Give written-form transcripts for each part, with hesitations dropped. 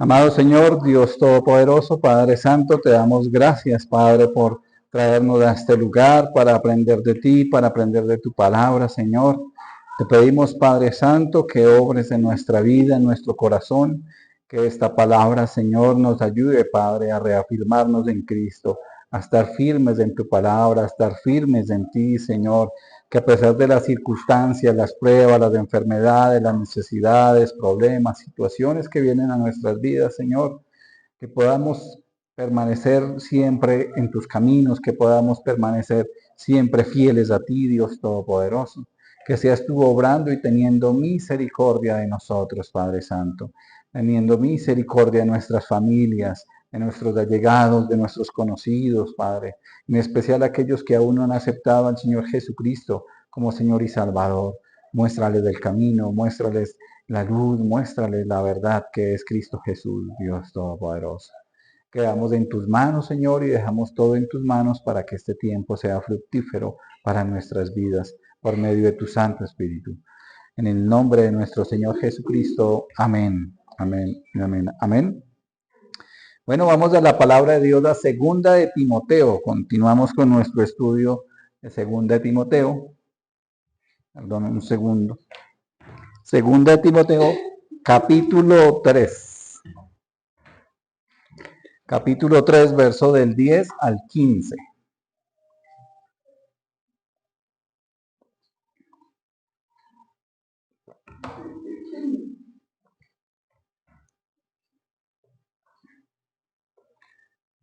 Amado Señor, Dios Todopoderoso, Padre Santo, te damos gracias, Padre, por traernos a este lugar para aprender de ti, para aprender de tu palabra, Señor. Te pedimos, Padre Santo, que obres en nuestra vida, en nuestro corazón, que esta palabra, Señor, nos ayude, Padre, a reafirmarnos en Cristo, a estar firmes en tu palabra, a estar firmes en ti, Señor, que a pesar de las circunstancias, las pruebas, las enfermedades, las necesidades, problemas, situaciones que vienen a nuestras vidas, Señor, que podamos permanecer siempre en tus caminos, que podamos permanecer siempre fieles a ti, Dios Todopoderoso, que seas tú obrando y teniendo misericordia de nosotros, Padre Santo, teniendo misericordia de nuestras familias, de nuestros allegados, de nuestros conocidos, Padre, en especial aquellos que aún no han aceptado al Señor Jesucristo como Señor y Salvador. Muéstrales del camino, muéstrales la luz, muéstrales la verdad que es Cristo Jesús, Dios Todopoderoso. Quedamos en tus manos, Señor, y dejamos todo en tus manos para que este tiempo sea fructífero para nuestras vidas por medio de tu Santo Espíritu. En el nombre de nuestro Señor Jesucristo. Amén. Amén. Amén. Amén. Bueno, vamos a la palabra de Dios, la segunda de Timoteo. Continuamos con nuestro estudio de segunda de Timoteo. Perdón, un segundo. Segunda de Timoteo, capítulo 3. Capítulo 3, verso del 10 al 15.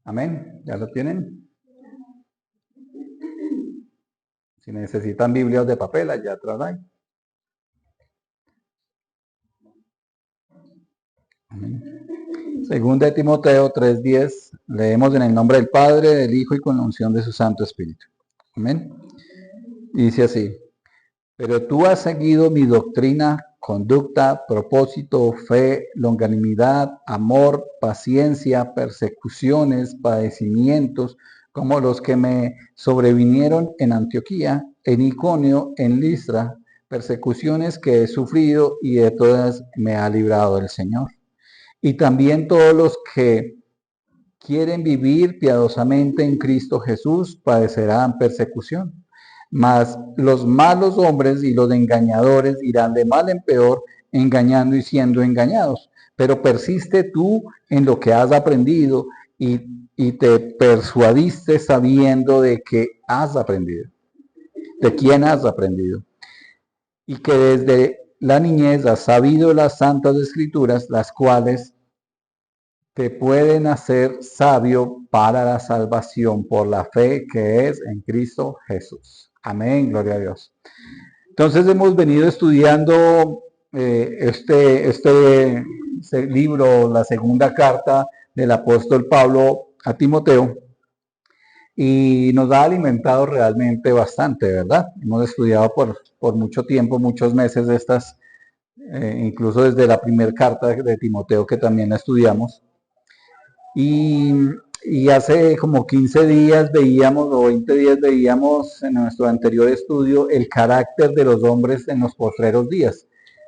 Amén. ¿Ya lo tienen? Si necesitan Biblias de papel, allá atrás hay. Amén. Segunda de Timoteo 3:10, leemos en el nombre del Padre, del Hijo y con la unción de su Santo Espíritu. Amén. Y dice así: pero tú has seguido mi doctrina, conducta, propósito, fe, longanimidad, amor, paciencia, persecuciones, padecimientos, como los que me sobrevinieron en Antioquía, en Iconio, en Listra, persecuciones que he sufrido y de todas me ha librado el Señor. Y también todos los que quieren vivir piadosamente en Cristo Jesús padecerán persecución. Mas los malos hombres y los engañadores irán de mal en peor, engañando y siendo engañados. Pero persiste tú en lo que has aprendido y te persuadiste sabiendo de que has aprendido, de quién has aprendido. Y que desde la niñez has sabido las santas escrituras, las cuales te pueden hacer sabio para la salvación por la fe que es en Cristo Jesús. Amén, gloria a Dios. Entonces hemos venido estudiando este libro, la segunda carta del apóstol Pablo a Timoteo, y nos ha alimentado realmente bastante, ¿verdad? Hemos estudiado por mucho tiempo, muchos meses estas, incluso desde la primera carta de Timoteo que también la estudiamos. Y hace como 15 días veíamos, o 20 días veíamos en nuestro anterior estudio el carácter de los hombres en los postreros días.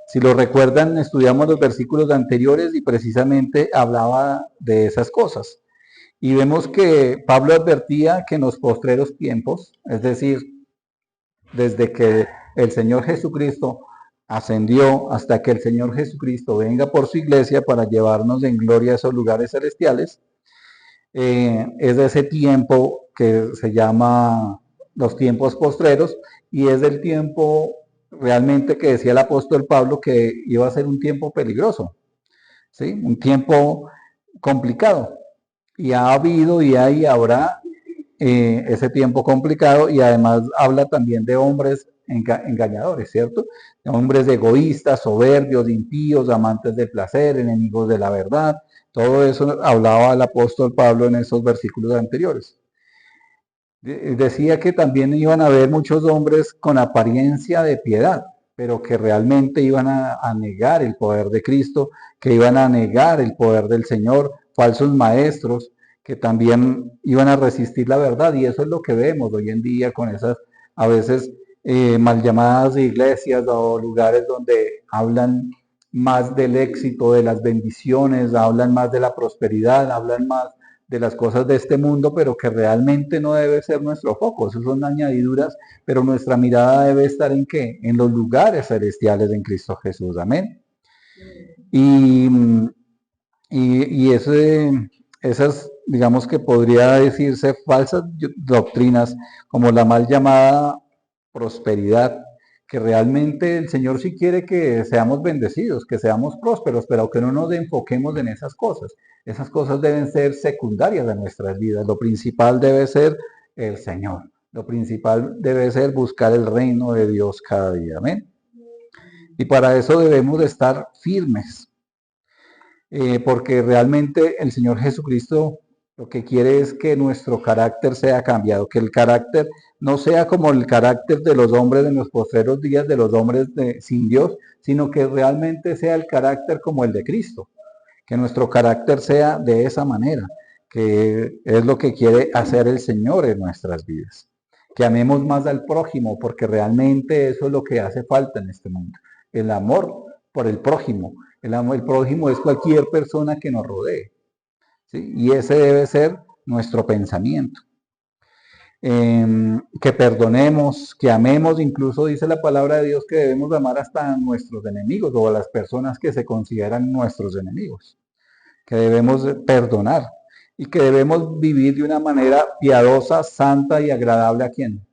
Si lo recuerdan, estudiamos los versículos anteriores y precisamente hablaba de esas cosas. Y vemos que Pablo advertía que en los postreros tiempos, es decir, desde que el Señor Jesucristo ascendió hasta que el Señor Jesucristo venga por su iglesia para llevarnos en gloria a esos lugares celestiales, es de ese tiempo que se llama los tiempos postreros, y es del tiempo realmente que decía el apóstol Pablo que iba a ser un tiempo peligroso, ¿sí? Un tiempo complicado. Y ha habido y hay y habrá ese tiempo complicado, y además habla también de hombres engañadores, ¿cierto? De hombres egoístas, soberbios, impíos, amantes del placer, enemigos de la verdad. Todo eso hablaba el apóstol Pablo en esos versículos anteriores. Decía que también iban a haber muchos hombres con apariencia de piedad, pero que realmente iban a negar el poder de Cristo, que iban a negar el poder del Señor, falsos maestros, que también iban a resistir la verdad. Y eso es lo que vemos hoy en día con esas a veces mal llamadas iglesias o lugares donde hablan más del éxito, de las bendiciones, hablan más de la prosperidad, hablan más de las cosas de este mundo, pero que realmente no debe ser nuestro foco. Esas son añadiduras, pero nuestra mirada debe estar ¿en qué? En los lugares celestiales en Cristo Jesús. Amén. Y, esas, digamos que podría decirse falsas doctrinas, como la mal llamada prosperidad, que realmente el Señor sí quiere que seamos bendecidos, que seamos prósperos, pero que no nos enfoquemos en esas cosas. Esas cosas deben ser secundarias de nuestras vidas. Lo principal debe ser el Señor. Lo principal debe ser buscar el reino de Dios cada día. Amén. Y para eso debemos de estar firmes, porque realmente el Señor Jesucristo lo que quiere es que nuestro carácter sea cambiado, que el carácter no sea como el carácter de los hombres de los postreros días, de los hombres sin Dios, sino que realmente sea el carácter como el de Cristo, que nuestro carácter sea de esa manera, que es lo que quiere hacer el Señor en nuestras vidas. Que amemos más al prójimo, porque realmente eso es lo que hace falta en este mundo, el amor por el prójimo. El prójimo es cualquier persona que nos rodee, ¿sí? Y ese debe ser nuestro pensamiento. Que perdonemos, que amemos, incluso dice la palabra de Dios que debemos amar hasta a nuestros enemigos o a las personas que se consideran nuestros enemigos, que debemos perdonar y que debemos vivir de una manera piadosa, santa y agradable a ¿quién?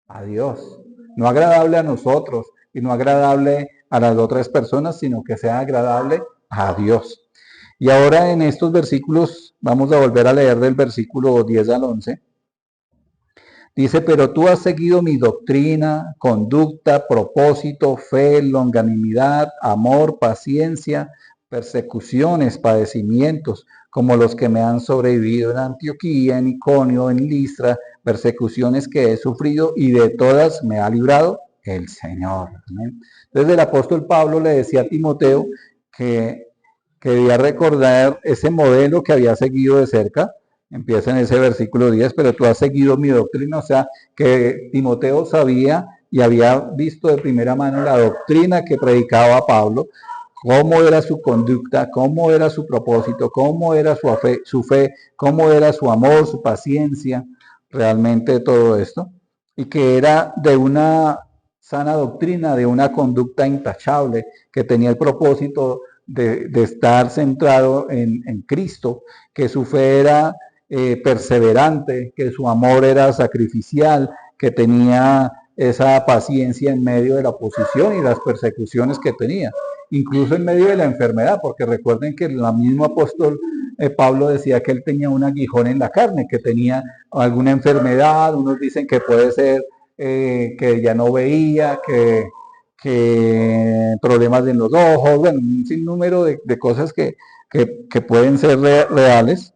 A Dios. No agradable a nosotros y no agradable a las otras personas, sino que sea agradable a Dios. Y ahora en estos versículos, vamos a volver a leer del versículo 10 al 11. Dice, pero tú has seguido mi doctrina, conducta, propósito, fe, longanimidad, amor, paciencia, persecuciones, padecimientos, como los que me han sobrevivido en Antioquía, en Iconio, en Listra, persecuciones que he sufrido y de todas me ha librado el Señor. ¿Amén? Entonces el apóstol Pablo le decía a Timoteo que debía recordar ese modelo que había seguido de cerca. Empieza en ese versículo 10, pero tú has seguido mi doctrina, o sea, que Timoteo sabía y había visto de primera mano la doctrina que predicaba Pablo, cómo era su conducta, cómo era su propósito, cómo era su fe, cómo era su amor, su paciencia, realmente todo esto, y que era de una sana doctrina, de una conducta intachable, que tenía el propósito de estar centrado en Cristo, que su fe era perseverante, que su amor era sacrificial, que tenía esa paciencia en medio de la oposición y las persecuciones que tenía, incluso en medio de la enfermedad, porque recuerden que el mismo apóstol Pablo decía que él tenía un aguijón en la carne, que tenía alguna enfermedad, unos dicen que puede ser que ya no veía, que problemas en los ojos, bueno, un sinnúmero de cosas que pueden ser reales,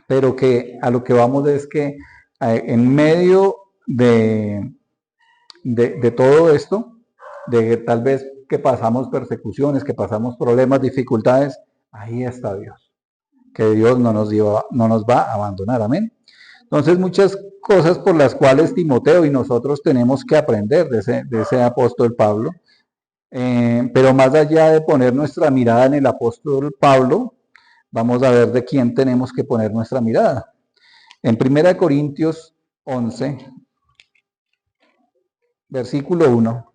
pero que a lo que vamos es que en medio de todo esto, de tal vez que pasamos persecuciones, que pasamos problemas, dificultades, ahí está Dios, que Dios no nos va a abandonar, amén. Entonces muchas cosas por las cuales Timoteo y nosotros tenemos que aprender de ese apóstol Pablo, pero más allá de poner nuestra mirada en el apóstol Pablo, vamos a ver de quién tenemos que poner nuestra mirada. En 1 Corintios 11, versículo 1.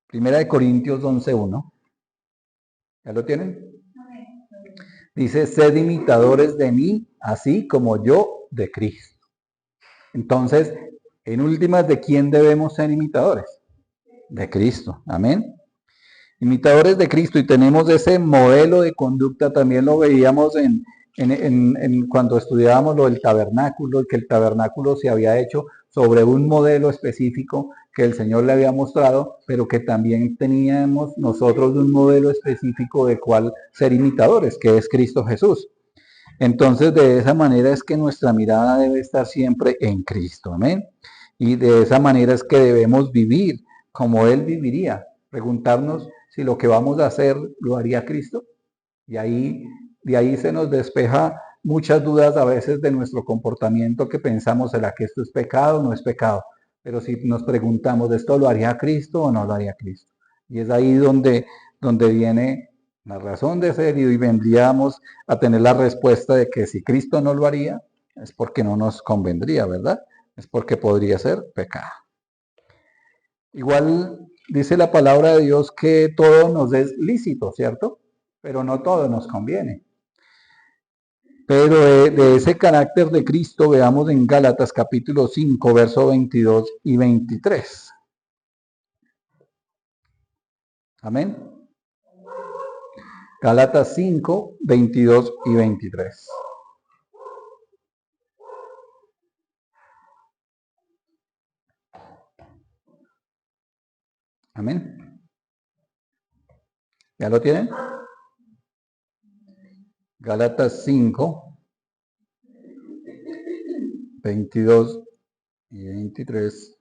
Primera de Corintios 11:1. ¿Ya lo tienen? Dice, sed imitadores de mí, así como yo de Cristo. Entonces, en últimas, ¿de quién debemos ser imitadores? De Cristo. Amén. Imitadores de Cristo, y tenemos ese modelo de conducta, también lo veíamos cuando estudiábamos lo del tabernáculo, que el tabernáculo se había hecho sobre un modelo específico que el Señor le había mostrado, pero que también teníamos nosotros un modelo específico de cuál ser imitadores, que es Cristo Jesús. Entonces, de esa manera es que nuestra mirada debe estar siempre en Cristo, amén. Y de esa manera es que debemos vivir como Él viviría. Preguntarnos si lo que vamos a hacer lo haría Cristo. Y ahí, de ahí se nos despeja muchas dudas a veces de nuestro comportamiento que pensamos, ¿será que esto es pecado o no es pecado? Pero si nos preguntamos, ¿esto lo haría Cristo o no lo haría Cristo? Y es ahí donde viene la razón de ser y vendríamos a tener la respuesta de que si Cristo no lo haría, es porque no nos convendría, ¿verdad? Es porque podría ser pecado. Igual dice la palabra de Dios que todo nos es lícito, ¿cierto? Pero no todo nos conviene. Pero de ese carácter de Cristo veamos en Gálatas capítulo 5, verso 22 y 23. Amén. Gálatas 5, 22 y 23. Amén. ¿Ya lo tienen? Gálatas 5, 22 y 23.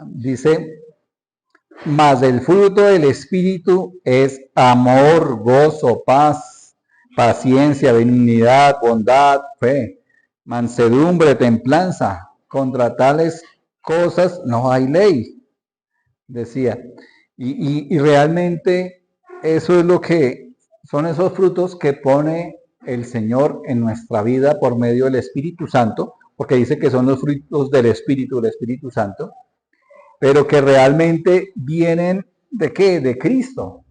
Dice, mas el fruto del Espíritu es amor, gozo, paz, paciencia, benignidad, bondad, fe, mansedumbre, templanza. Contra tales cosas no hay ley, decía. Y realmente eso es lo que son esos frutos que pone el Señor en nuestra vida por medio del Espíritu Santo, porque dice que son los frutos del Espíritu Santo, pero que realmente vienen ¿de qué? De Cristo.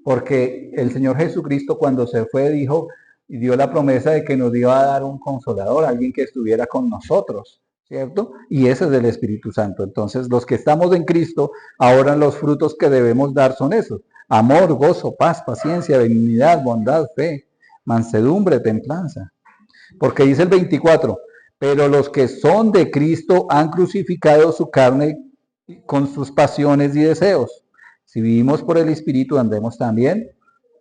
Porque el Señor Jesucristo cuando se fue dijo y dio la promesa de que nos iba a dar un consolador, alguien que estuviera con nosotros, ¿cierto? Y ese es el Espíritu Santo. Entonces, los que estamos en Cristo, ahora los frutos que debemos dar son esos: amor, gozo, paz, paciencia, benignidad, bondad, fe, mansedumbre, templanza. Porque dice el 24, pero los que son de Cristo han crucificado su carne con sus pasiones y deseos. Si vivimos por el Espíritu, andemos también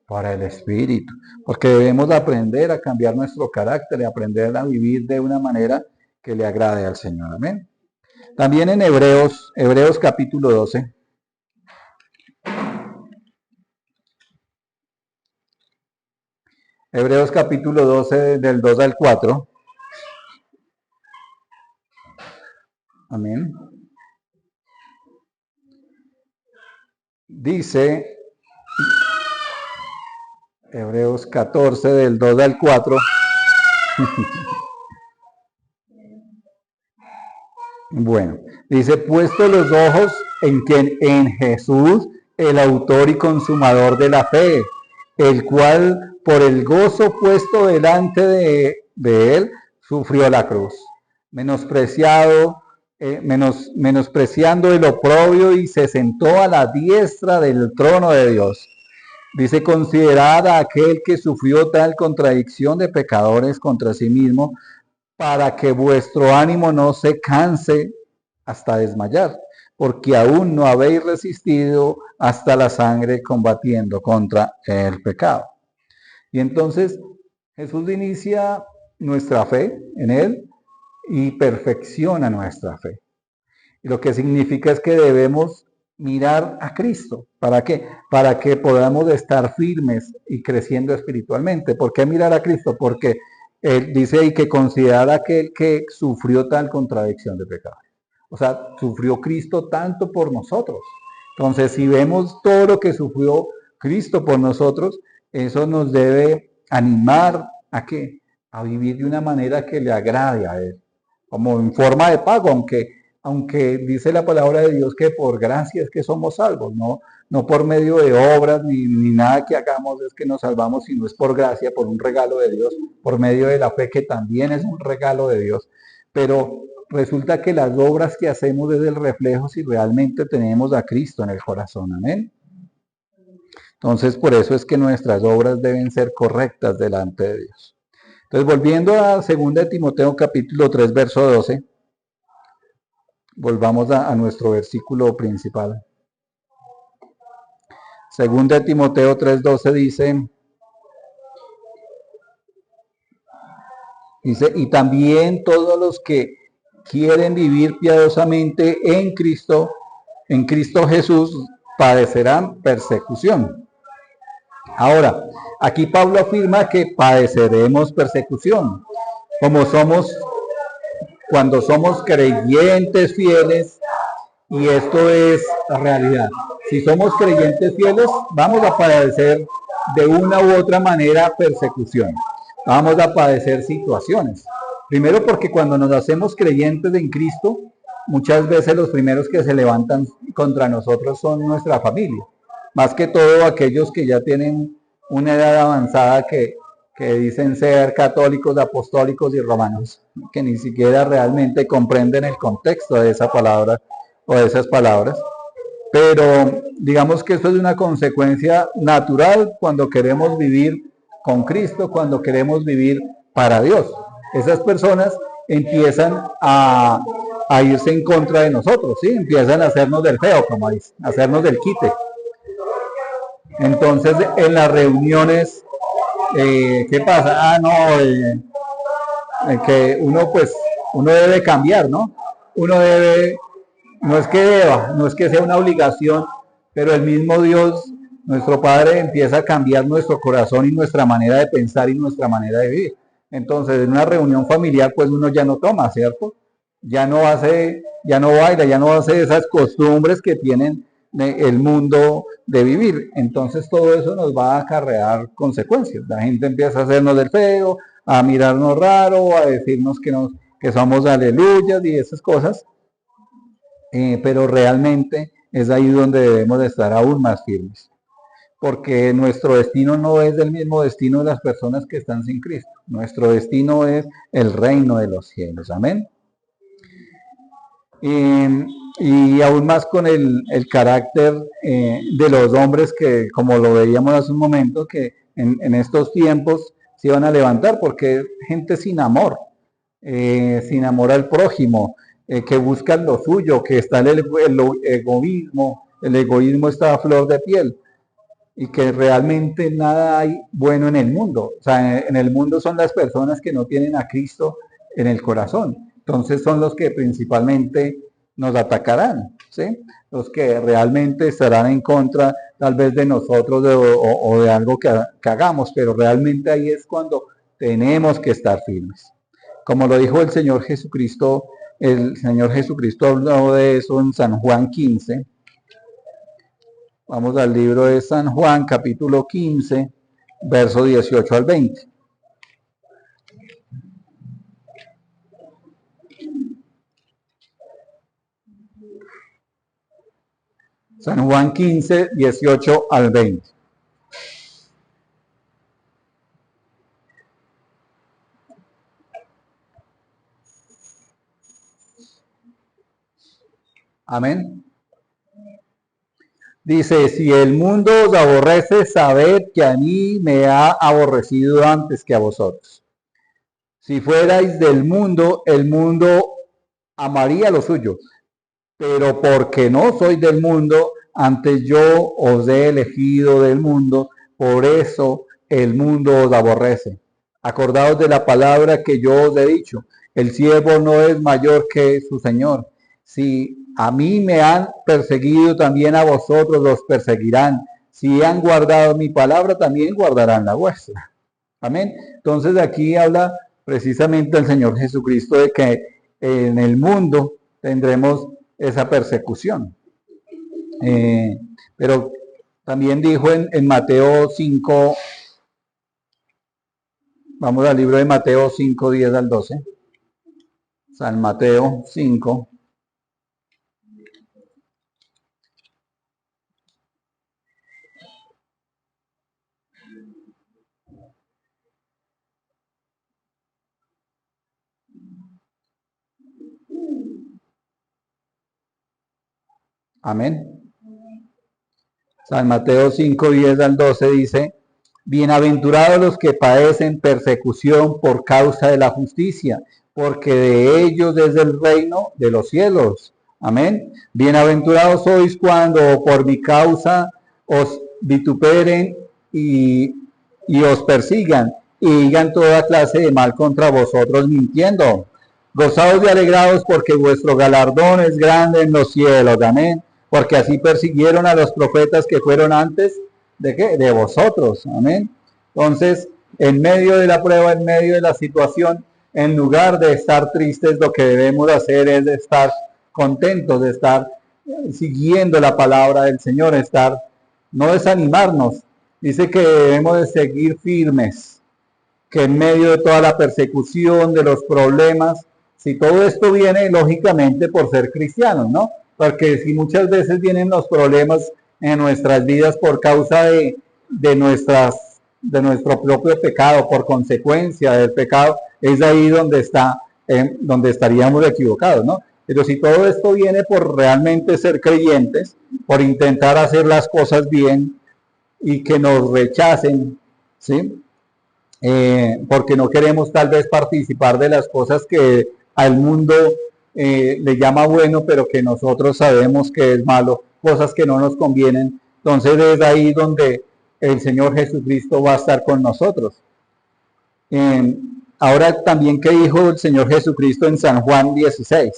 por el Espíritu, porque debemos aprender a cambiar nuestro carácter y aprender a vivir de una manera que le agrade al Señor. Amén. También en Hebreos capítulo 12. Hebreos capítulo 12 del 2 al 4. Amén. Dice Hebreos 14 del 2 al 4. Bueno, dice, puesto los ojos en quien, en Jesús, el autor y consumador de la fe, el cual por el gozo puesto delante de él, sufrió la cruz, menospreciando el oprobio, y se sentó a la diestra del trono de Dios. Dice, considerad a aquel que sufrió tal contradicción de pecadores contra sí mismo, para que vuestro ánimo no se canse hasta desmayar, porque aún no habéis resistido hasta la sangre combatiendo contra el pecado. Y entonces Jesús inicia nuestra fe en Él y perfecciona nuestra fe. Y lo que significa es que debemos mirar a Cristo. ¿Para qué? Para que podamos estar firmes y creciendo espiritualmente. ¿Por qué mirar a Cristo? Porque él dice ahí que considerar aquel que sufrió tal contradicción de pecado. O sea, sufrió Cristo tanto por nosotros. Entonces, si vemos todo lo que sufrió Cristo por nosotros, eso nos debe animar a qué? A vivir de una manera que le agrade a Él, como en forma de pago, aunque dice la palabra de Dios que por gracia es que somos salvos, no por medio de obras ni nada que hagamos es que nos salvamos, sino es por gracia, por un regalo de Dios, por medio de la fe, que también es un regalo de Dios. Pero resulta que las obras que hacemos es el reflejo si realmente tenemos a Cristo en el corazón. Amén. Entonces, por eso es que nuestras obras deben ser correctas delante de Dios. Entonces, volviendo a 2 Timoteo capítulo 3, verso 12, volvamos a nuestro versículo principal. 2 Timoteo 3:12 dice, y también todos los que quieren vivir piadosamente en Cristo Jesús, padecerán persecución. Ahora, aquí Pablo afirma que padeceremos persecución. Como cuando somos creyentes fieles, y esto es la realidad. Si somos creyentes fieles, vamos a padecer de una u otra manera persecución. Vamos a padecer situaciones. Primero porque cuando nos hacemos creyentes en Cristo, muchas veces los primeros que se levantan contra nosotros son nuestra familia. Más que todo aquellos que ya tienen una edad avanzada que dicen ser católicos, apostólicos y romanos, que ni siquiera realmente comprenden el contexto de esa palabra o de esas palabras. Pero digamos que esto es una consecuencia natural cuando queremos vivir con Cristo, cuando queremos vivir para Dios. Esas personas empiezan a irse en contra de nosotros, ¿sí? Empiezan a hacernos del feo, como dice, a hacernos del quite. Entonces, en las reuniones, ¿qué pasa? Que uno debe cambiar, ¿no? No es que sea una obligación, pero el mismo Dios, nuestro Padre, empieza a cambiar nuestro corazón y nuestra manera de pensar y nuestra manera de vivir. Entonces, en una reunión familiar, pues uno ya no toma, ¿cierto? Ya no baila, ya no hace esas costumbres que tienen el mundo de vivir. Entonces todo eso nos va a acarrear consecuencias. La gente empieza a hacernos del feo, a mirarnos raro, a decirnos que somos aleluyas y esas cosas. Pero realmente es ahí donde debemos de estar aún más firmes. Porque nuestro destino no es el mismo destino de las personas que están sin Cristo. Nuestro destino es el reino de los cielos. Amén. Y aún más con el carácter de los hombres que, como lo veíamos hace un momento, que en estos tiempos se iban a levantar, porque gente sin amor al prójimo, que buscan lo suyo, que está el egoísmo está a flor de piel, y que realmente nada hay bueno en el mundo. O sea, en el mundo son las personas que no tienen a Cristo en el corazón. Entonces son los que principalmente nos atacarán, ¿sí? Los que realmente estarán en contra tal vez de nosotros o de algo que hagamos, pero realmente ahí es cuando tenemos que estar firmes. Como lo dijo el Señor Jesucristo habló de eso en San Juan 15. Vamos al libro de San Juan, capítulo 15, verso 18 al 20. San Juan 15, 18 al 20. Amén. Dice, si el mundo os aborrece, sabed que a mí me ha aborrecido antes que a vosotros. Si fuerais del mundo, el mundo amaría lo suyo. Pero porque no soy del mundo, antes yo os he elegido del mundo, por eso el mundo os aborrece. Acordaos de la palabra que yo os he dicho, el siervo no es mayor que su Señor. Si a mí me han perseguido, también a vosotros los perseguirán. Si han guardado mi palabra, también guardarán la vuestra. Amén. Entonces aquí habla precisamente el Señor Jesucristo de que en el mundo tendremos esa persecución. Pero también dijo en Mateo 5, vamos al libro de Mateo 5, 10 al 12. San Mateo 5. Amén. San Mateo 5, 10 al 12 dice, bienaventurados los que padecen persecución por causa de la justicia, porque de ellos es el reino de los cielos. Amén. Bienaventurados sois cuando por mi causa os vituperen y os persigan y digan toda clase de mal contra vosotros mintiendo. Gozaos y alegraos porque vuestro galardón es grande en los cielos. Amén. porque así persiguieron a los profetas que fueron antes de qué, de vosotros, amén. Entonces, en medio de la prueba, en medio de la situación, en lugar de estar tristes, lo que debemos hacer es de estar contentos, de estar siguiendo la palabra del Señor, estar, no desanimarnos. Dice que debemos de seguir firmes, que en medio de toda la persecución, de los problemas, si todo esto viene lógicamente por ser cristianos, ¿no? Porque si muchas veces vienen los problemas en nuestras vidas por causa de nuestro propio pecado, por consecuencia del pecado, es ahí donde donde estaríamos equivocados, ¿no? Pero si todo esto viene por realmente ser creyentes, por intentar hacer las cosas bien y que nos rechacen, ¿sí? Porque no queremos tal vez participar de las cosas que al mundo le llama bueno, pero que nosotros sabemos que es malo, cosas que no nos convienen. Entonces es ahí donde el Señor Jesucristo va a estar con nosotros. Ahora también, ¿qué dijo el Señor Jesucristo en San Juan 16?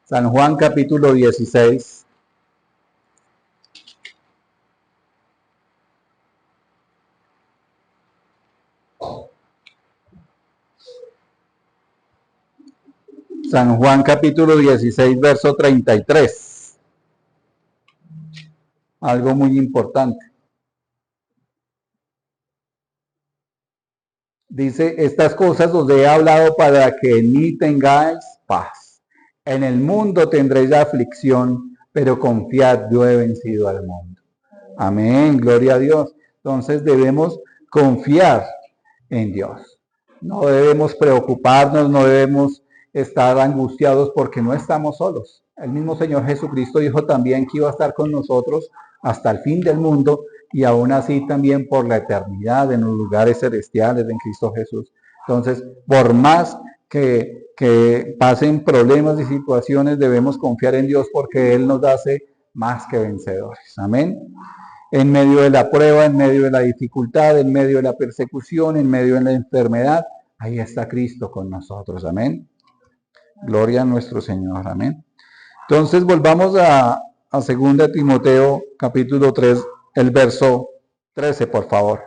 San Juan capítulo 16. San Juan capítulo 16, verso 33. Algo muy importante. Dice, estas cosas os he hablado para que en mí tengáis paz. En el mundo tendréis aflicción, pero confiad, yo he vencido al mundo. Amén, gloria a Dios. Entonces debemos confiar en Dios. No debemos preocuparnos, no debemos estar angustiados porque no estamos solos. El mismo Señor Jesucristo dijo también que iba a estar con nosotros hasta el fin del mundo y aún así también por la eternidad en los lugares celestiales en Cristo Jesús. Entonces, por más que pasen problemas y situaciones, debemos confiar en Dios porque Él nos hace más que vencedores. Amén. En medio de la prueba, en medio de la dificultad, en medio de la persecución, en medio de la enfermedad, ahí está Cristo con nosotros. Amén. Gloria a nuestro Señor. Amén. Entonces volvamos a 2 Timoteo capítulo 3, el verso 13, por favor.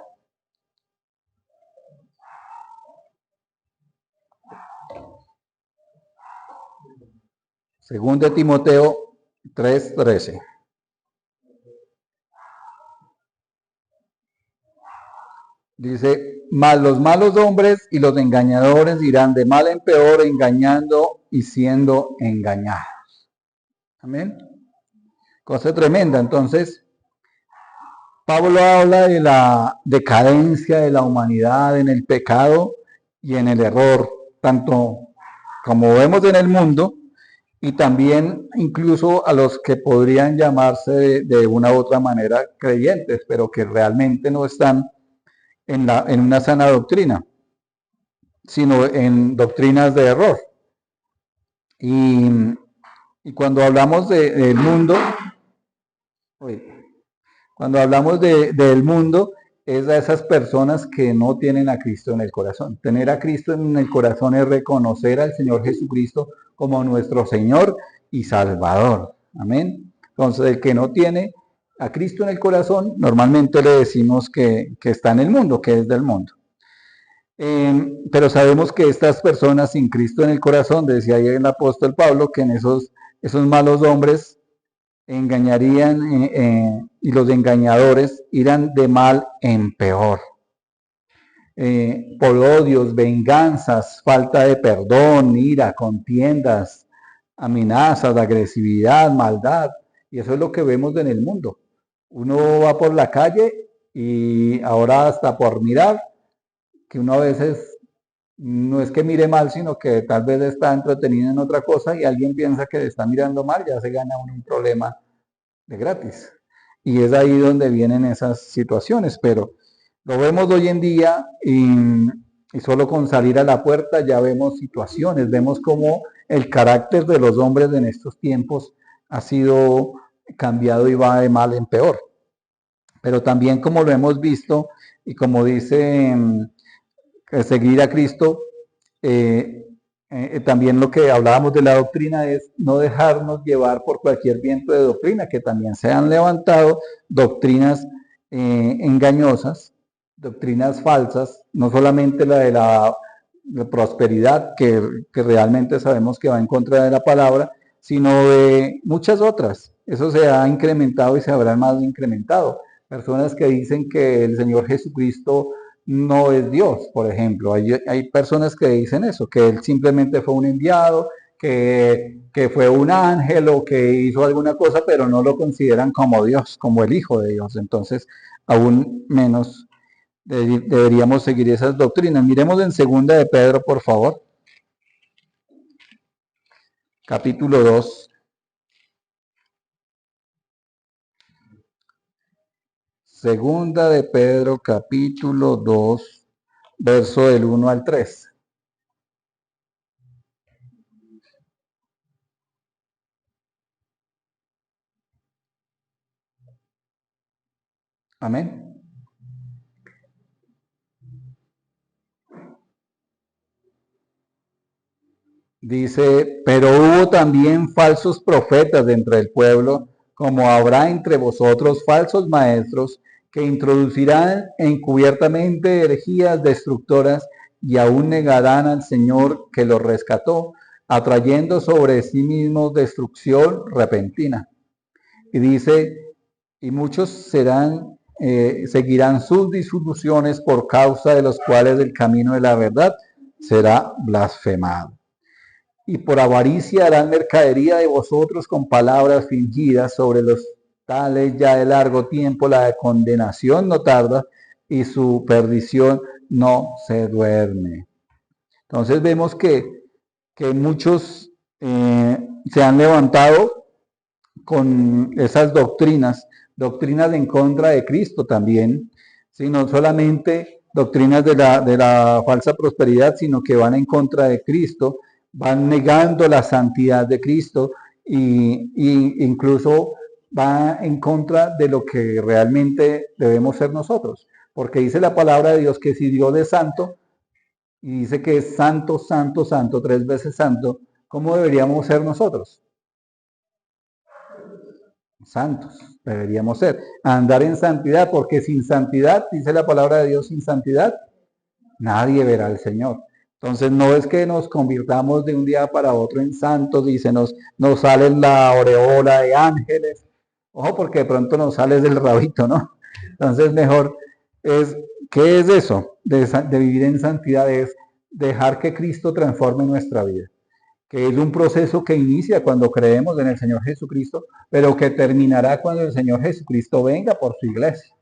Segunda Timoteo 3:13. Dice, mas los malos hombres y los engañadores irán de mal en peor, engañando y siendo engañados. Amén. Cosa tremenda. Entonces, Pablo habla de la decadencia de la humanidad en el pecado y en el error, tanto como vemos en el mundo, y también incluso a los que podrían llamarse de una u otra manera creyentes, pero que realmente no están en una sana doctrina, sino en doctrinas de error. Y, y cuando hablamos del mundo, cuando hablamos del mundo, es a esas personas que no tienen a Cristo en el corazón. Tener a Cristo en el corazón es reconocer al Señor Jesucristo como nuestro Señor y Salvador. Amén. Entonces, el que no tiene a Cristo en el corazón, normalmente le decimos que está en el mundo, que es del mundo. Pero sabemos que estas personas sin Cristo en el corazón, decía ahí el apóstol Pablo, que en esos malos hombres engañarían y los engañadores irán de mal en peor. Por odios, venganzas, falta de perdón, ira, contiendas, amenazas, agresividad, maldad. Y eso es lo que vemos en el mundo. Uno va por la calle y ahora hasta por mirar, que uno a veces no es que mire mal, sino que tal vez está entretenido en otra cosa y alguien piensa que está mirando mal, ya se gana un problema de gratis. Y es ahí donde vienen esas situaciones, pero lo vemos hoy en día y solo con salir a la puerta ya vemos situaciones, vemos cómo el carácter de los hombres en estos tiempos ha sido cambiado y va de mal en peor. Pero también como lo hemos visto y como dice seguir a Cristo, también lo que hablábamos de la doctrina es no dejarnos llevar por cualquier viento de doctrina, que también se han levantado doctrinas engañosas, doctrinas falsas, no solamente la de la prosperidad, que realmente sabemos que va en contra de la palabra, sino de muchas otras. Eso se ha incrementado y se habrá más incrementado. Personas que dicen que el Señor Jesucristo no es Dios, por ejemplo. Hay personas que dicen eso, que Él simplemente fue un enviado, que fue un ángel o que hizo alguna cosa, pero no lo consideran como Dios, como el Hijo de Dios. Entonces, aún menos deberíamos seguir esas doctrinas. Miremos en segunda de Pedro, por favor. Capítulo 2. Segunda de Pedro, capítulo 2, verso del 1 al 3. Amén. Dice, pero hubo también falsos profetas dentro del pueblo, como habrá entre vosotros falsos maestros, que introducirán encubiertamente herejías destructoras y aún negarán al Señor que los rescató, atrayendo sobre sí mismos destrucción repentina. Y dice, y muchos seguirán sus disoluciones por causa de los cuales el camino de la verdad será blasfemado. Y por avaricia harán mercadería de vosotros con palabras fingidas, sobre los tales ya de largo tiempo la condenación no tarda y su perdición no se duerme. Entonces vemos que muchos se han levantado con esas doctrinas en contra de Cristo también, ¿sí? No solamente doctrinas de la falsa prosperidad, sino que van en contra de Cristo, van negando la santidad de Cristo y incluso va en contra de lo que realmente debemos ser nosotros, porque dice la palabra de Dios que si Dios es santo, y dice que es santo, santo, santo, 3 veces santo, ¿cómo deberíamos ser nosotros? Santos deberíamos ser, andar en santidad, porque sin santidad, dice la palabra de Dios, sin santidad, nadie verá al Señor. Entonces no es que nos convirtamos de un día para otro en santos y nos sale la aureola de ángeles, ojo, porque de pronto nos sale del rabito, ¿no? Entonces mejor es, ¿qué es eso? De vivir en santidad es dejar que Cristo transforme nuestra vida, que es un proceso que inicia cuando creemos en el Señor Jesucristo, pero que terminará cuando el Señor Jesucristo venga por su iglesia.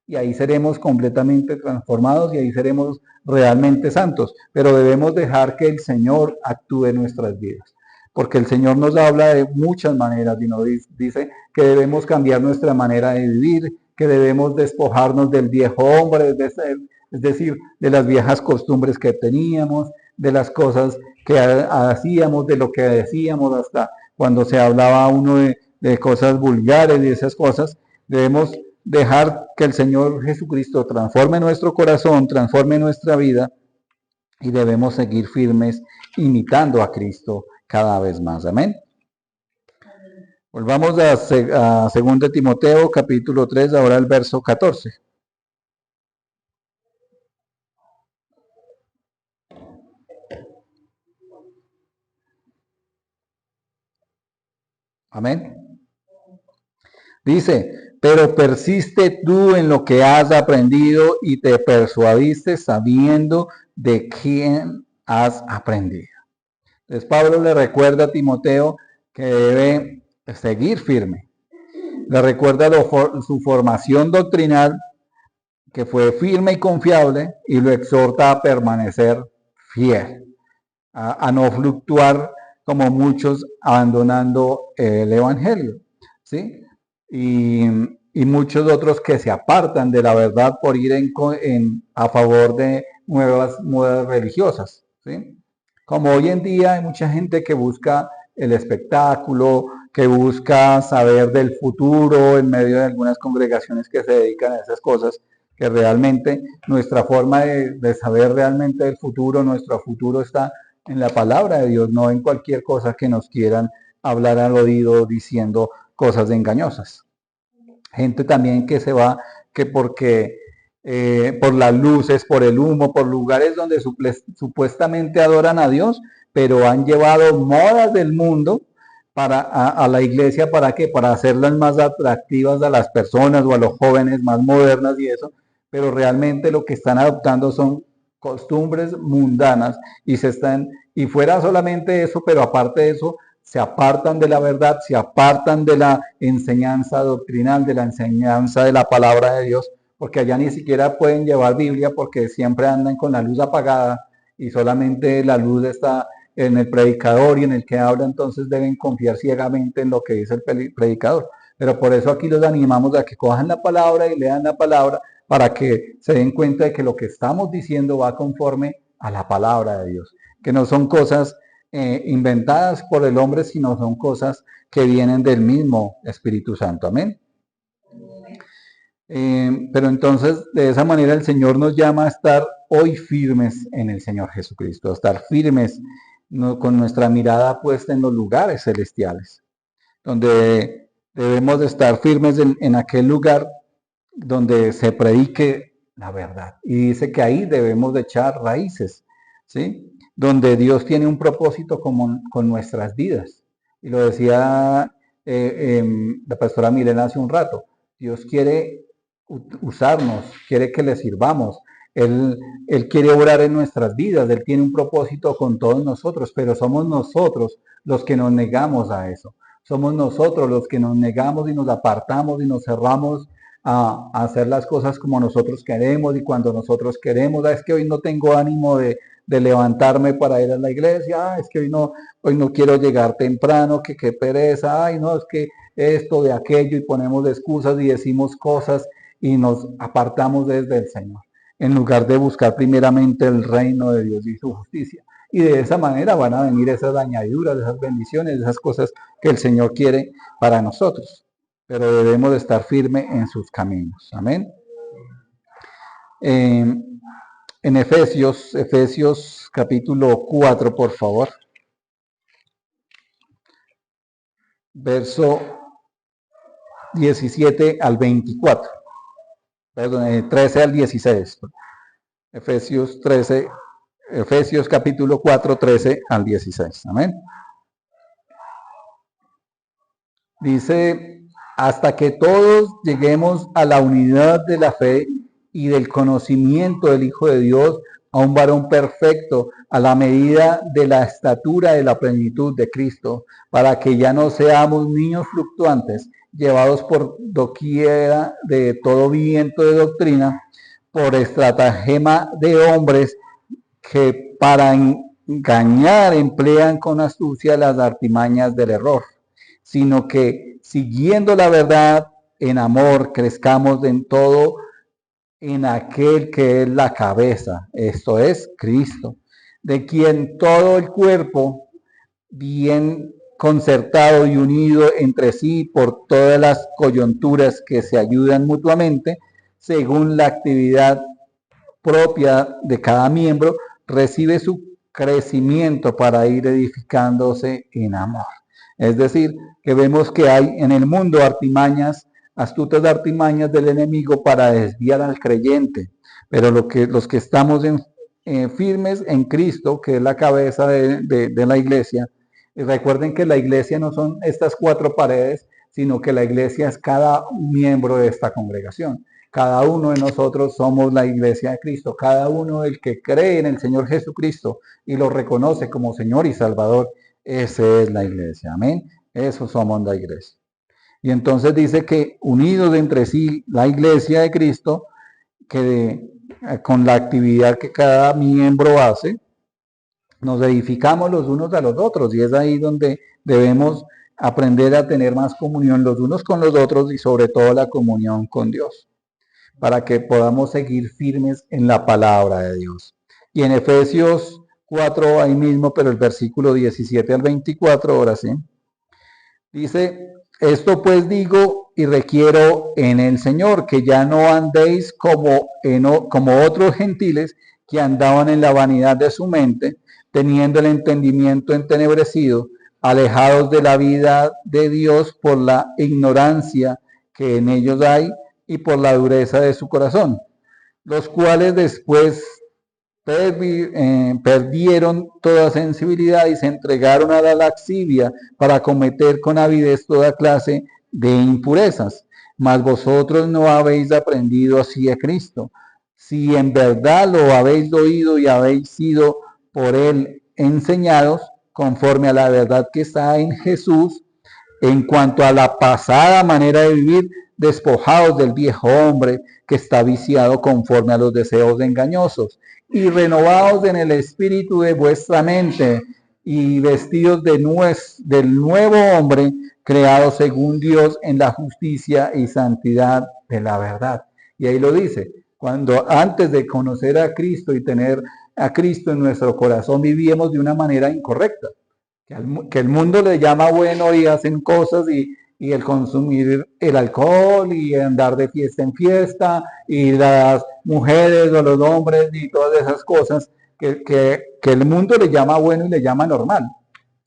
Y ahí seremos completamente transformados y ahí seremos realmente santos. Pero debemos dejar que el Señor actúe en nuestras vidas. Porque el Señor nos habla de muchas maneras y nos dice que debemos cambiar nuestra manera de vivir, que debemos despojarnos del viejo hombre, es decir, de las viejas costumbres que teníamos, de las cosas que hacíamos, de lo que decíamos, hasta cuando se hablaba uno de cosas vulgares y esas cosas. Debemos dejar que el Señor Jesucristo transforme nuestro corazón, transforme nuestra vida, y debemos seguir firmes imitando a Cristo cada vez más. Amén. Volvamos a 2 Timoteo capítulo 3, ahora el verso 14. Amén. Dice, pero persiste tú en lo que has aprendido y te persuadiste sabiendo de quién has aprendido. Entonces Pablo le recuerda a Timoteo que debe seguir firme. Le recuerda su formación doctrinal, que fue firme y confiable, y lo exhorta a permanecer fiel, a no fluctuar como muchos abandonando el Evangelio, ¿sí? Y muchos otros que se apartan de la verdad por ir a favor de nuevas modas religiosas, ¿sí? Como hoy en día hay mucha gente que busca el espectáculo, que busca saber del futuro en medio de algunas congregaciones que se dedican a esas cosas, que realmente nuestra forma de saber realmente del futuro, nuestro futuro está en la palabra de Dios, no en cualquier cosa que nos quieran hablar al oído diciendo cosas engañosas. Gente también que se va, que porque por las luces, por el humo, por lugares donde supuestamente adoran a Dios, pero han llevado modas del mundo a la iglesia, ¿para qué? Para hacerlas más atractivas a las personas o a los jóvenes, más modernas y eso, pero realmente lo que están adoptando son costumbres mundanas y fuera solamente eso, pero aparte de eso, se apartan de la verdad, se apartan de la enseñanza doctrinal, de la enseñanza de la palabra de Dios, porque allá ni siquiera pueden llevar Biblia porque siempre andan con la luz apagada y solamente la luz está en el predicador y en el que habla, entonces deben confiar ciegamente en lo que dice el predicador. Pero por eso aquí los animamos a que cojan la palabra y lean la palabra para que se den cuenta de que lo que estamos diciendo va conforme a la palabra de Dios, que no son cosas inventadas por el hombre, sino son cosas que vienen del mismo Espíritu Santo. Amén. Pero entonces, de esa manera el Señor nos llama a estar hoy firmes en el Señor Jesucristo, a estar firmes con nuestra mirada puesta en los lugares celestiales, donde debemos de estar firmes en aquel lugar donde se predique la verdad. Y dice que ahí debemos de echar raíces, ¿sí? Donde Dios tiene un propósito con nuestras vidas. Y lo decía la pastora Milena hace un rato. Dios quiere usarnos, quiere que le sirvamos. Él quiere obrar en nuestras vidas, Él tiene un propósito con todos nosotros, pero somos nosotros los que nos negamos a eso. Somos nosotros los que nos negamos y nos apartamos y nos cerramos a hacer las cosas como nosotros queremos y cuando nosotros queremos. Es que hoy no tengo ánimo de levantarme para ir a la iglesia, es que hoy no quiero llegar temprano, que qué pereza, ay no, es que esto, de aquello, y ponemos excusas y decimos cosas y nos apartamos desde el Señor, en lugar de buscar primeramente el reino de Dios y su justicia. Y de esa manera van a venir esas añadiduras, esas bendiciones, esas cosas que el Señor quiere para nosotros. Pero debemos de estar firmes en sus caminos. Amén. En Efesios capítulo 4, por favor. Verso 17 al 24. Perdón, 13 al 16. Efesios capítulo 4, 13 al 16. Amén. Dice, hasta que todos lleguemos a la unidad de la fe y del conocimiento del Hijo de Dios, a un varón perfecto, a la medida de la estatura de la plenitud de Cristo, para que ya no seamos niños fluctuantes, llevados por doquiera de todo viento de doctrina, por estratagema de hombres que para engañar emplean con astucia las artimañas del error, sino que siguiendo la verdad en amor, crezcamos en todo en aquel que es la cabeza, esto es Cristo, de quien todo el cuerpo, bien concertado y unido entre sí por todas las coyunturas que se ayudan mutuamente, según la actividad propia de cada miembro, recibe su crecimiento para ir edificándose en amor. Es decir, que vemos que hay en el mundo artimañas, astutas artimañas del enemigo para desviar al creyente, pero los que estamos firmes en Cristo, que es la cabeza de la iglesia, y recuerden que la iglesia no son estas cuatro paredes, sino que la iglesia es cada miembro de esta congregación. Cada uno de nosotros somos la iglesia de Cristo. Cada uno del que cree en el Señor Jesucristo y lo reconoce como Señor y Salvador, esa es la iglesia. Amén. Eso somos la iglesia. Y entonces dice que unidos entre sí la iglesia de Cristo, que con la actividad que cada miembro hace, nos edificamos los unos a los otros. Y es ahí donde debemos aprender a tener más comunión los unos con los otros y sobre todo la comunión con Dios, para que podamos seguir firmes en la palabra de Dios. Y en Efesios 4, ahí mismo, pero el versículo 17 al 24, ahora sí, dice, esto pues digo y requiero en el Señor, que ya no andéis como otros gentiles que andaban en la vanidad de su mente, teniendo el entendimiento entenebrecido, alejados de la vida de Dios por la ignorancia que en ellos hay y por la dureza de su corazón, los cuales después perdieron toda sensibilidad y se entregaron a la laxivia para cometer con avidez toda clase de impurezas. Mas vosotros no habéis aprendido así a Cristo. Si en verdad lo habéis oído y habéis sido por él enseñados, conforme a la verdad que está en Jesús, en cuanto a la pasada manera de vivir, despojados del viejo hombre que está viciado conforme a los deseos engañosos, y renovados en el espíritu de vuestra mente, y vestidos del nuevo hombre, creado según Dios en la justicia y santidad de la verdad. Y ahí lo dice, cuando antes de conocer a Cristo y tener a Cristo en nuestro corazón, vivíamos de una manera incorrecta, que el mundo le llama bueno y hacen cosas y el consumir el alcohol y andar de fiesta en fiesta y las mujeres o los hombres y todas esas cosas que el mundo le llama bueno y le llama normal,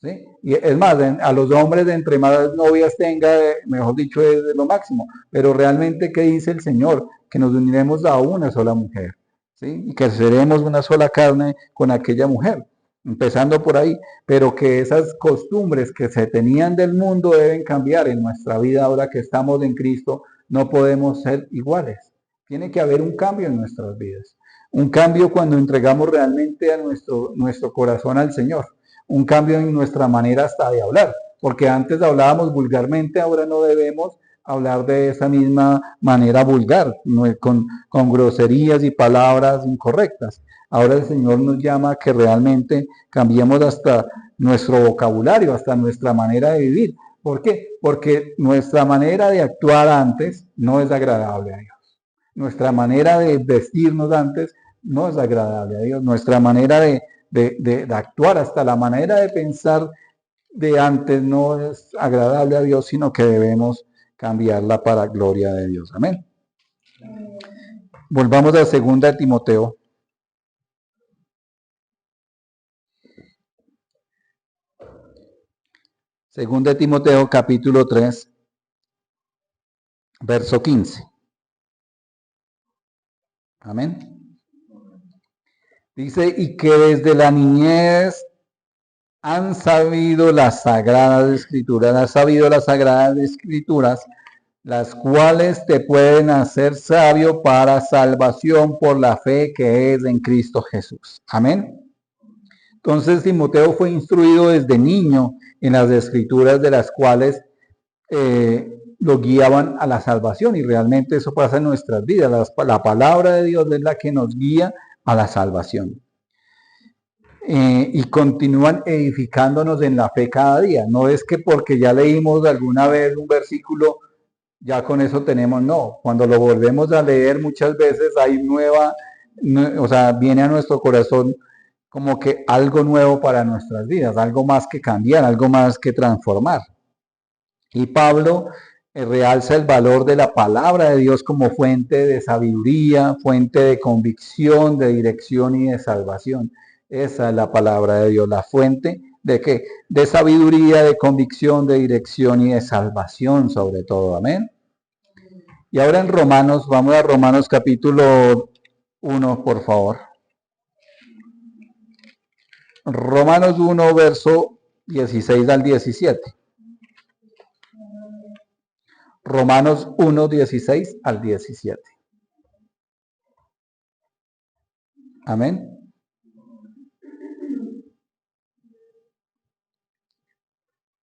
¿sí? Y es más, a los hombres entre más novias tenga, mejor dicho, es lo máximo. Pero realmente, ¿qué dice el Señor? Que nos uniremos a una sola mujer, ¿sí? Y que seremos una sola carne con aquella mujer. Empezando por ahí, pero que esas costumbres que se tenían del mundo deben cambiar en nuestra vida ahora que estamos en Cristo. No podemos ser iguales. Tiene que haber un cambio en nuestras vidas. Un cambio cuando entregamos realmente a nuestro corazón al Señor. Un cambio en nuestra manera hasta de hablar. Porque antes hablábamos vulgarmente, ahora no debemos hablar de esa misma manera vulgar, con groserías y palabras incorrectas. Ahora el Señor nos llama a que realmente cambiemos hasta nuestro vocabulario, hasta nuestra manera de vivir. ¿Por qué? Porque nuestra manera de actuar antes no es agradable a Dios. Nuestra manera de vestirnos antes no es agradable a Dios. Nuestra manera de actuar, hasta la manera de pensar de antes no es agradable a Dios, sino que debemos cambiarla para gloria de Dios. Amén. Volvamos a 2 Timoteo. Segunda de Timoteo capítulo 3, verso 15. Amén. Dice, y que desde la niñez han sabido las sagradas escrituras, las cuales te pueden hacer sabio para salvación por la fe que es en Cristo Jesús. Amén. Entonces Timoteo fue instruido desde niño en las escrituras, de las cuales lo guiaban a la salvación, y realmente eso pasa en nuestras vidas. La palabra de Dios es la que nos guía a la salvación. Y continúan edificándonos en la fe cada día. No es que porque ya leímos alguna vez un versículo, ya con eso tenemos, no. Cuando lo volvemos a leer muchas veces hay viene a nuestro corazón como que algo nuevo para nuestras vidas, algo más que cambiar, algo más que transformar. Y Pablo realza el valor de la palabra de Dios como fuente de sabiduría, fuente de convicción, de dirección y de salvación. Esa es la palabra de Dios, la fuente de ¿qué? De sabiduría, de convicción, de dirección y de salvación sobre todo. Amén. Y ahora en Romanos, vamos a Romanos capítulo 1, por favor. Romanos 1, verso 16 al 17. Romanos 1, 16 al 17. Amén.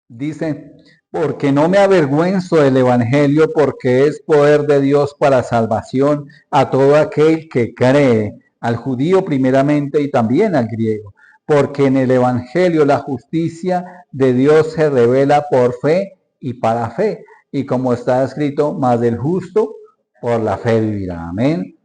Dice, porque no me avergüenzo del Evangelio, porque es poder de Dios para salvación a todo aquel que cree, al judío primeramente y también al griego. Porque en el Evangelio la justicia de Dios se revela por fe y para fe. Y como está escrito, más el justo por la fe vivirá. Amén.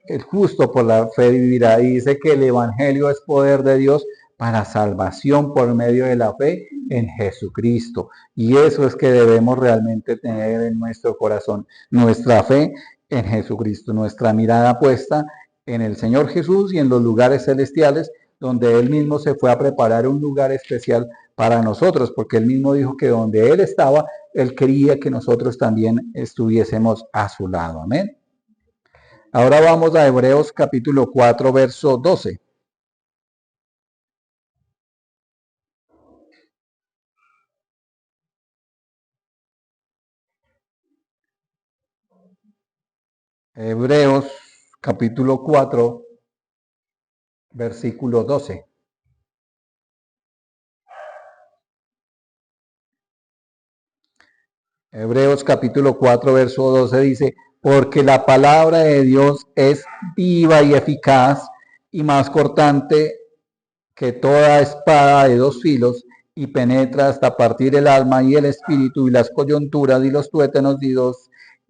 El justo por la fe vivirá. Y dice que el Evangelio es poder de Dios para salvación por medio de la fe en Jesucristo. Y eso es que debemos realmente tener en nuestro corazón, nuestra fe en Jesucristo, nuestra mirada puesta en el Señor Jesús y en los lugares celestiales, donde Él mismo se fue a preparar un lugar especial para nosotros, porque Él mismo dijo que donde Él estaba, Él quería que nosotros también estuviésemos a su lado. Amén. Ahora vamos a Hebreos capítulo 4, verso 12. Hebreos capítulo 4, versículo 12. Hebreos capítulo 4, verso 12 dice, porque la palabra de Dios es viva y eficaz y más cortante que toda espada de dos filos y penetra hasta partir el alma y el espíritu y las coyunturas y los tuétanos y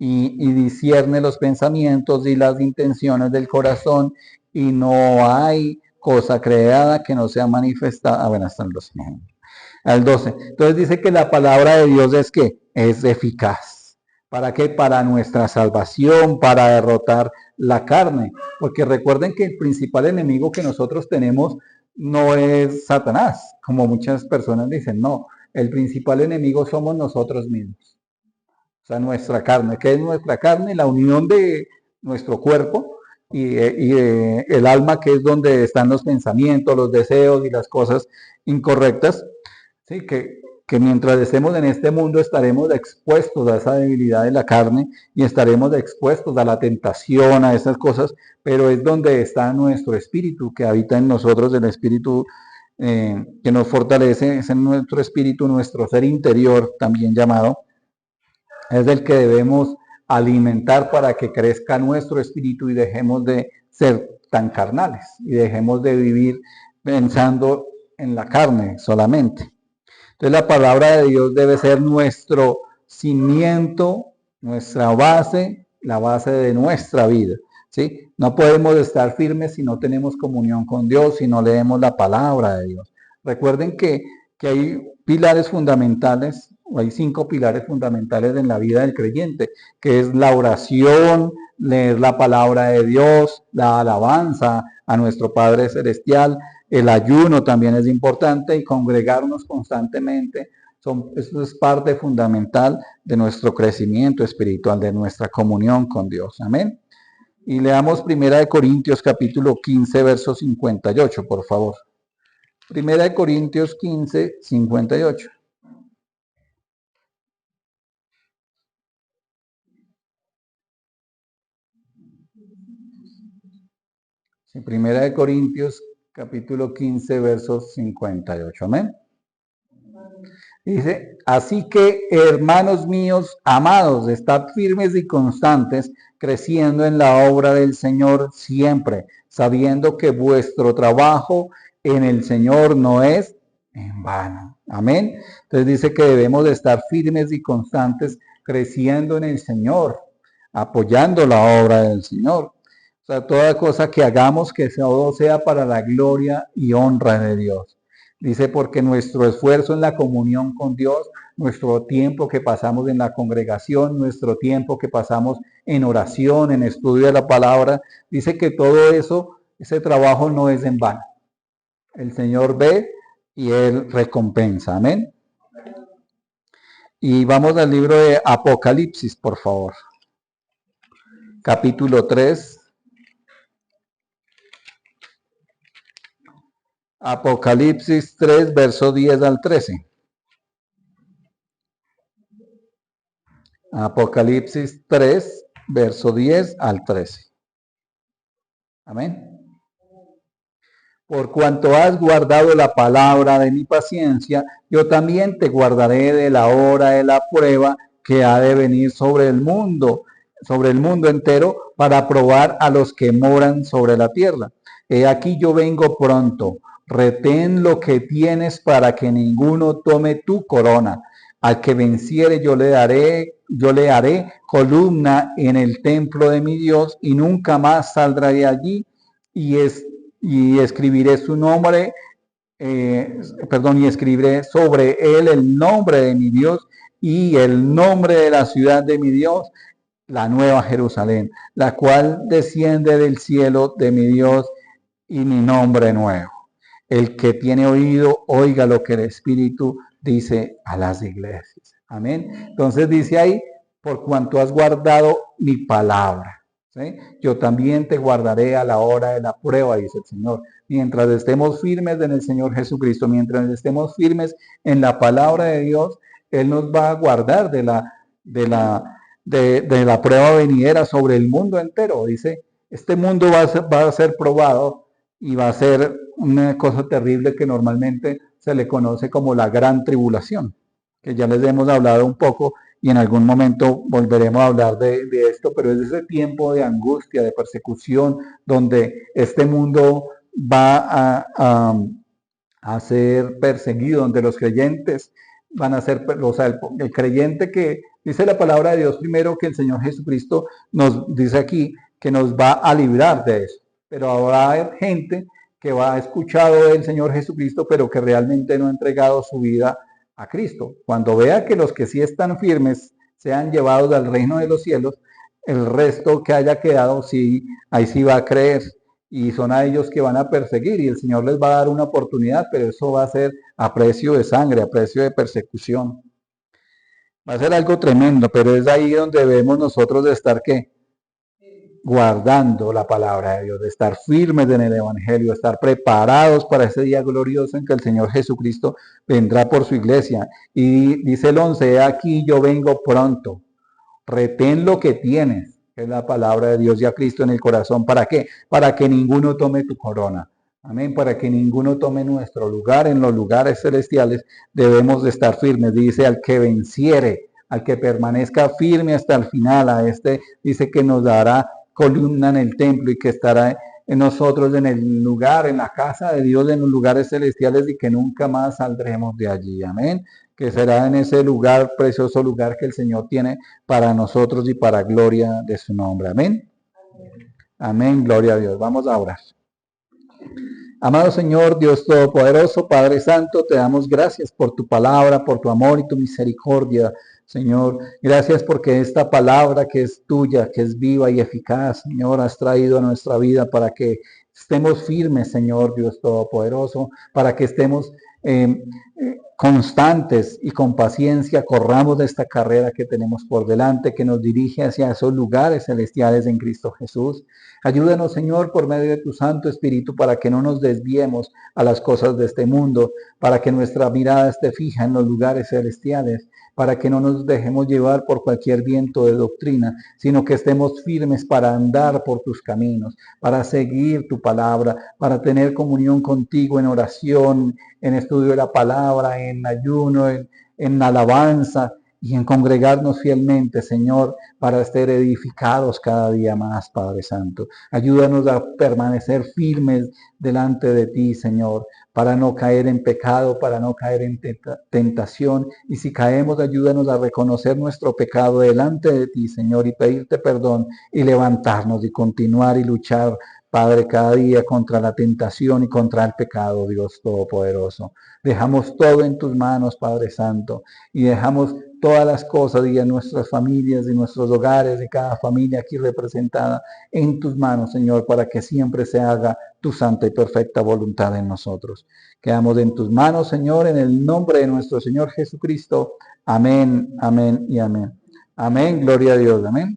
y discierne los pensamientos y las intenciones del corazón y no hay cosa creada que no sea manifestada. Bueno, hasta el 12. Al 12. Entonces dice que la palabra de Dios es que es eficaz. ¿Para qué? Para nuestra salvación, para derrotar la carne. Porque recuerden que el principal enemigo que nosotros tenemos no es Satanás, como muchas personas dicen, no, el principal enemigo somos nosotros mismos. O sea, nuestra carne. ¿Qué es nuestra carne? La unión de nuestro cuerpo y el alma, que es donde están los pensamientos, los deseos y las cosas incorrectas. Sí, que mientras estemos en este mundo estaremos expuestos a esa debilidad de la carne y estaremos expuestos a la tentación, a esas cosas, pero es donde está nuestro espíritu, que habita en nosotros, el espíritu que nos fortalece, es en nuestro espíritu, nuestro ser interior, también llamado, es el que debemos alimentar para que crezca nuestro espíritu y dejemos de ser tan carnales y dejemos de vivir pensando en la carne solamente. Entonces la palabra de Dios debe ser nuestro cimiento, nuestra base, la base de nuestra vida. ¿Sí? No podemos estar firmes si no tenemos comunión con Dios, si no leemos la palabra de Dios. Recuerden que hay pilares fundamentales, o hay 5 pilares fundamentales en la vida del creyente, que es la oración, leer la palabra de Dios, la alabanza a nuestro Padre Celestial, el ayuno también es importante y congregarnos constantemente. Eso es parte fundamental de nuestro crecimiento espiritual, de nuestra comunión con Dios. Amén. Y leamos 1 Corintios capítulo 15, verso 58, por favor. 1 Corintios 15, 58. Sí, 1 Corintios capítulo 15, verso 58. Amén. Dice, así que, hermanos míos amados, estad firmes y constantes, creciendo en la obra del Señor siempre, sabiendo que vuestro trabajo en el Señor no es en vano. Amén. Entonces dice que debemos de estar firmes y constantes, creciendo en el Señor, apoyando la obra del Señor. O sea, toda cosa que hagamos, que todo sea para la gloria y honra de Dios. Dice, porque nuestro esfuerzo en la comunión con Dios, nuestro tiempo que pasamos en la congregación, nuestro tiempo que pasamos en oración, en estudio de la palabra, dice que todo eso, ese trabajo no es en vano. El Señor ve y Él recompensa. Amén. Y vamos al libro de Apocalipsis, por favor. Capítulo 3. Apocalipsis 3, verso 10 al 13. Apocalipsis 3, verso 10 al 13. Amén. Por cuanto has guardado la palabra de mi paciencia, yo también te guardaré de la hora de la prueba que ha de venir sobre el mundo entero, para probar a los que moran sobre la tierra. He aquí yo vengo pronto. Retén lo que tienes para que ninguno tome tu corona. Al que venciere yo le haré columna en el templo de mi Dios y nunca más saldrá de allí, y escribiré su nombre, y escribiré sobre él el nombre de mi Dios y el nombre de la ciudad de mi Dios, la nueva Jerusalén, la cual desciende del cielo de mi Dios, y mi nombre nuevo. El que tiene oído, oiga lo que el Espíritu dice a las iglesias. Amén. Entonces dice ahí, por cuanto has guardado mi palabra, ¿sí? Yo también te guardaré a la hora de la prueba, dice el Señor. Mientras estemos firmes en el Señor Jesucristo, mientras estemos firmes en la palabra de Dios, Él nos va a guardar de la prueba venidera sobre el mundo entero. Dice, este mundo va a ser probado y va a ser una cosa terrible que normalmente se le conoce como la gran tribulación, que ya les hemos hablado un poco y en algún momento volveremos a hablar de esto, pero es ese tiempo de angustia, de persecución, donde este mundo va a ser perseguido, donde los creyentes van a ser, o sea, el creyente que dice la palabra de Dios primero que el Señor Jesucristo nos dice aquí que nos va a librar de eso, pero habrá gente que va a escuchar del Señor Jesucristo, pero que realmente no ha entregado su vida a Cristo. Cuando vea que los que sí están firmes sean llevados al reino de los cielos, el resto que haya quedado, sí, ahí sí va a creer y son a ellos que van a perseguir y el Señor les va a dar una oportunidad, pero eso va a ser a precio de sangre, a precio de persecución. Va a ser algo tremendo, pero es ahí donde debemos nosotros de estar ¿qué? Guardando la palabra de Dios, de estar firmes en el Evangelio, de estar preparados para ese día glorioso en que el Señor Jesucristo vendrá por su iglesia. Y dice el 11, aquí yo vengo pronto, retén lo que tienes, que es la palabra de Dios y a Cristo en el corazón. ¿Para qué? Para que ninguno tome tu corona. Amén. Para que ninguno tome nuestro lugar en los lugares celestiales, debemos de estar firmes. Dice al que venciere, al que permanezca firme hasta el final, a este dice que nos dará columna en el templo y que estará en nosotros en el lugar, en la casa de Dios, en los lugares celestiales y que nunca más saldremos de allí. Amén. Que será en ese lugar, precioso lugar que el Señor tiene para nosotros y para gloria de su nombre. Amén. Amén, gloria a Dios. Vamos a orar. Amado Señor, Dios Todopoderoso, Padre Santo, te damos gracias por tu palabra, por tu amor y tu misericordia, Señor. Gracias porque esta palabra que es tuya, que es viva y eficaz, Señor, has traído a nuestra vida para que estemos firmes, Señor, Dios Todopoderoso, para que estemos constantes y con paciencia corramos de esta carrera que tenemos por delante, que nos dirige hacia esos lugares celestiales en Cristo Jesús. Ayúdanos, Señor, por medio de tu Santo Espíritu, para que no nos desviemos a las cosas de este mundo, para que nuestra mirada esté fija en los lugares celestiales, para que no nos dejemos llevar por cualquier viento de doctrina, sino que estemos firmes para andar por tus caminos, para seguir tu palabra, para tener comunión contigo en oración, en estudio de la palabra, en ayuno, en alabanza y en congregarnos fielmente, Señor, para ser edificados cada día más, Padre Santo. Ayúdanos a permanecer firmes delante de ti, Señor, para no caer en pecado, para no caer en tentación. Y si caemos, ayúdanos a reconocer nuestro pecado delante de ti, Señor, y pedirte perdón y levantarnos y continuar y luchar, Padre, cada día contra la tentación y contra el pecado, Dios Todopoderoso. Dejamos todo en tus manos, Padre Santo, y dejamos todas las cosas y en nuestras familias y nuestros hogares y cada familia aquí representada en tus manos, Señor, para que siempre se haga tu santa y perfecta voluntad en nosotros. Quedamos en tus manos, Señor, en el nombre de nuestro Señor Jesucristo. Amén, amén y amén. Amén, gloria a Dios, amén.